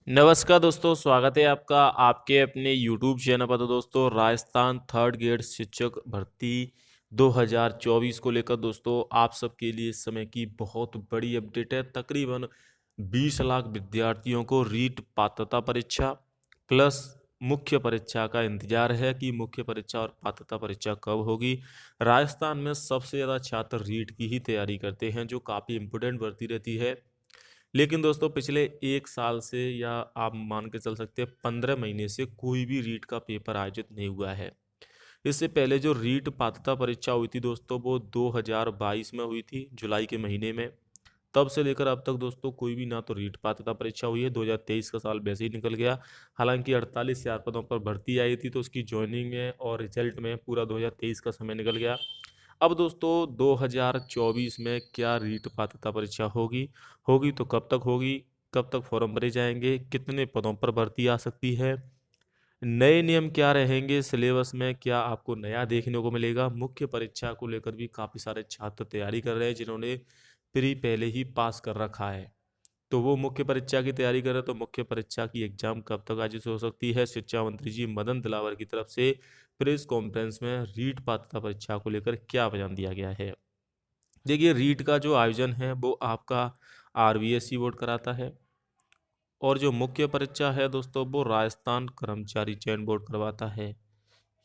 नमस्कार दोस्तों, स्वागत है आपका आपके अपने यूट्यूब चैनल पर। तो दोस्तों, राजस्थान थर्ड ग्रेड शिक्षक भर्ती 2024 को लेकर दोस्तों आप सबके लिए इस समय की बहुत बड़ी अपडेट है। तकरीबन 20 लाख विद्यार्थियों को रीट पात्रता परीक्षा प्लस मुख्य परीक्षा का इंतजार है कि मुख्य परीक्षा और पात्रता परीक्षा कब होगी। राजस्थान में सबसे ज़्यादा छात्र रीट की ही तैयारी करते हैं, जो काफ़ी इम्पोर्टेंट भर्ती रहती है। लेकिन दोस्तों, पिछले 1 साल से या आप मान के चल सकते हैं 15 महीने से कोई भी रीट का पेपर आयोजित नहीं हुआ है। इससे पहले जो रीट पात्रता परीक्षा हुई थी दोस्तों, वो 2022 में हुई थी, जुलाई के महीने में। तब से लेकर अब तक दोस्तों कोई भी ना तो रीट पात्रता परीक्षा हुई है। 2023 का साल वैसे ही निकल गया। हालांकि 48,000 पदों पर भर्ती आई थी, तो उसकी ज्वाइनिंग में और रिजल्ट में पूरा 2023 का समय निकल गया। अब दोस्तों 2024 में क्या रीट पात्रता परीक्षा होगी? होगी तो कब तक होगी? कब तक फॉर्म भरे जाएंगे? कितने पदों पर भर्ती आ सकती है? नए नियम क्या रहेंगे? सिलेबस में क्या आपको नया देखने को मिलेगा? मुख्य परीक्षा को लेकर भी काफ़ी सारे छात्र तैयारी कर रहे हैं, जिन्होंने प्री पहले ही पास कर रखा है। तो वो मुख्य परीक्षा की तैयारी कर रहे हैं, तो मुख्य परीक्षा की एग्जाम कब तक आयोजित हो सकती है? शिक्षा मंत्री जी मदन दिलावर की तरफ से प्रेस कॉन्फ्रेंस में रीट पात्रता परीक्षा को लेकर क्या बयान दिया गया है। देखिए, रीट का जो आयोजन है वो आपका आरबीएसई बोर्ड कराता है, और जो मुख्य परीक्षा है दोस्तों वो राजस्थान कर्मचारी चयन बोर्ड करवाता है।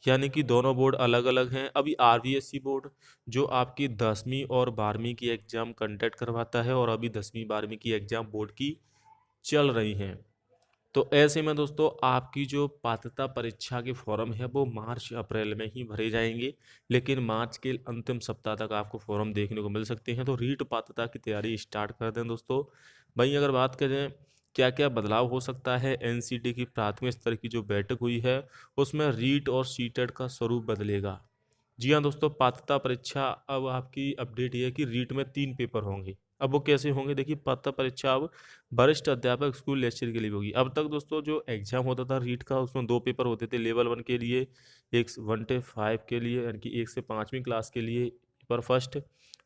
यानी कि दोनों बोर्ड अलग अलग हैं। अभी आरबीएसई बोर्ड जो आपकी 10वीं और 12वीं की एग्ज़ाम कंडक्ट करवाता है, और अभी 10वीं 12वीं की एग्ज़ाम बोर्ड की चल रही हैं। तो ऐसे में दोस्तों आपकी जो पात्रता परीक्षा के फॉर्म है वो मार्च अप्रैल में ही भरे जाएंगे, लेकिन मार्च के अंतिम सप्ताह तक आपको फॉर्म देखने को मिल सकते हैं। तो रीट पात्रता की तैयारी स्टार्ट कर दें दोस्तों। वहीं अगर बात करें क्या क्या बदलाव हो सकता है, एनसीटी की प्राथमिक स्तर की जो बैठक हुई है उसमें रीट और सीटेट का स्वरूप बदलेगा। जी हाँ दोस्तों, पात्रता परीक्षा अब आपकी अपडेट ये है कि रीट में 3 पेपर होंगे। अब वो कैसे होंगे? देखिए, पात्रता परीक्षा अब वरिष्ठ अध्यापक स्कूल लेक्चर के लिए होगी। अब तक दोस्तों जो एग्जाम होता था रीट का, उसमें 2 पेपर होते थे। लेवल 1 के लिए, एक 1 से 5 के लिए, यानी कि 1 से 5वीं क्लास के लिए paper first,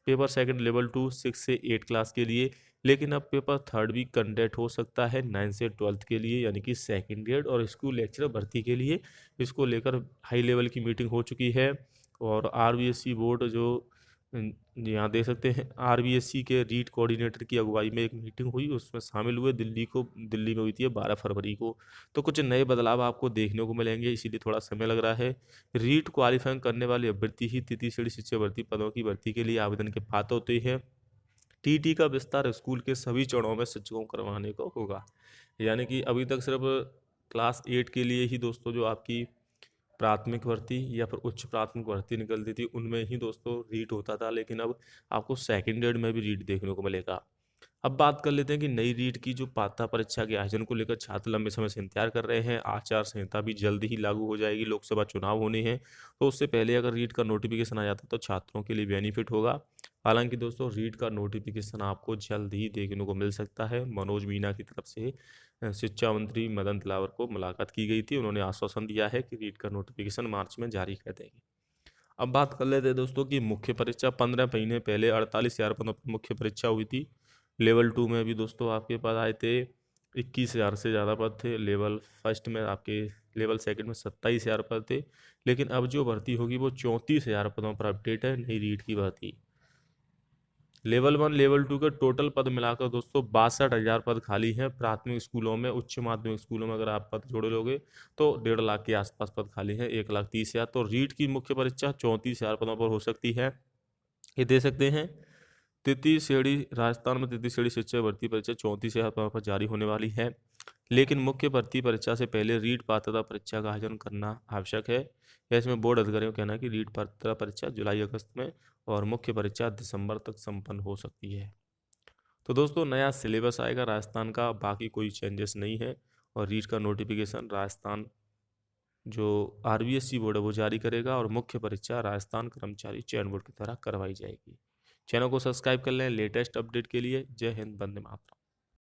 paper second level 2 6 से 8 क्लास के लिए। लेकिन अब पेपर थर्ड भी कंडक्ट हो सकता है 9 से 12 के लिए, यानी कि सेकेंड ग्रेड और स्कूल लेक्चर भर्ती के लिए। इसको लेकर हाई लेवल की मीटिंग हो चुकी है। और आरबीएसई बोर्ड जो यहाँ देख सकते हैं, आरबीएसई के रीट कोऑर्डिनेटर की अगुवाई में एक मीटिंग हुई, उसमें शामिल हुए। दिल्ली में हुई थी 12 फरवरी को। तो कुछ नए बदलाव आपको देखने को मिलेंगे, इसीलिए थोड़ा समय लग रहा है। रीट क्वालिफाइंग करने वाले अभ्यर्थी ही तृतीय श्रेणी शिक्षक भर्ती पदों की भर्ती के लिए आवेदन के पात्र होते हैं। टीटी का विस्तार स्कूल के सभी चरणों में शिक्षकों को करवाने को होगा। यानी कि अभी तक सिर्फ क्लास 8 के लिए ही दोस्तों जो आपकी प्राथमिक भर्ती या फिर उच्च प्राथमिक भर्ती निकलती थी, उनमें ही दोस्तों रीट होता था। लेकिन अब आपको सेकेंड ग्रेड में भी रीट देखने को मिलेगा। अब बात कर लेते हैं कि नई रीट की जो पात्रता परीक्षा के आयोजन को लेकर छात्र लंबे समय से इंतजार कर रहे हैं। आचार संहिता भी जल्द ही लागू हो जाएगी, लोकसभा चुनाव होने हैं। तो उससे पहले अगर रीट का नोटिफिकेशन आ जाता तो छात्रों के लिए बेनिफिट होगा। हालांकि दोस्तों रीट का नोटिफिकेशन आपको जल्द ही देखने को मिल सकता है। मनोज मीना की तरफ से शिक्षा मंत्री मदन दिलावर को मुलाकात की गई थी, उन्होंने आश्वासन दिया है कि रीट का नोटिफिकेशन मार्च में जारी कर देंगे। अब बात कर लेते हैं दोस्तों कि मुख्य परीक्षा 15 महीने पहले 48,000 पदों पर मुख्य परीक्षा हुई थी। लेवल 2 में भी दोस्तों आपके पास आए थे 21,000 से ज़्यादा पद थे। लेवल फर्स्ट में आपके, लेवल सेकंड में 27,000 पद थे। लेकिन अब जो भर्ती होगी वो 34,000 पदों पर अपडेट है, नई रीट की भर्ती। लेवल 1 लेवल 2 के टोटल पद मिलाकर दोस्तों 62,000 पद खाली हैं प्राथमिक स्कूलों में। उच्च माध्यमिक स्कूलों में अगर आप पद जोड़ लोगे तो 1.5 लाख के आसपास पद खाली हैं, 1,30,000। तो रीट की मुख्य परीक्षा 34,000 पदों पर हो सकती है। ये दे सकते हैं। तृतीय श्रेणी राजस्थान में तृतीय श्रेणी शिक्षक भर्ती परीक्षा 34,000 पदों पर जारी होने वाली है। लेकिन मुख्य भर्ती परीक्षा से पहले रीट पात्रता परीक्षा का आयोजन करना आवश्यक है। इसमें बोर्ड अधिकारियों का कहना है कि रीट पात्रता परीक्षा जुलाई अगस्त में और मुख्य परीक्षा दिसंबर तक संपन्न हो सकती है। तो दोस्तों नया सिलेबस आएगा राजस्थान का, बाकी कोई चेंजेस नहीं है। और रीट का नोटिफिकेशन राजस्थान जो आरबीएसई बोर्ड है वो जारी करेगा, और मुख्य परीक्षा राजस्थान कर्मचारी चयन बोर्ड की तरह करवाई जाएगी। चैनल को सब्सक्राइब कर लें लेटेस्ट अपडेट के लिए। जय हिंद, वंदे मातरम।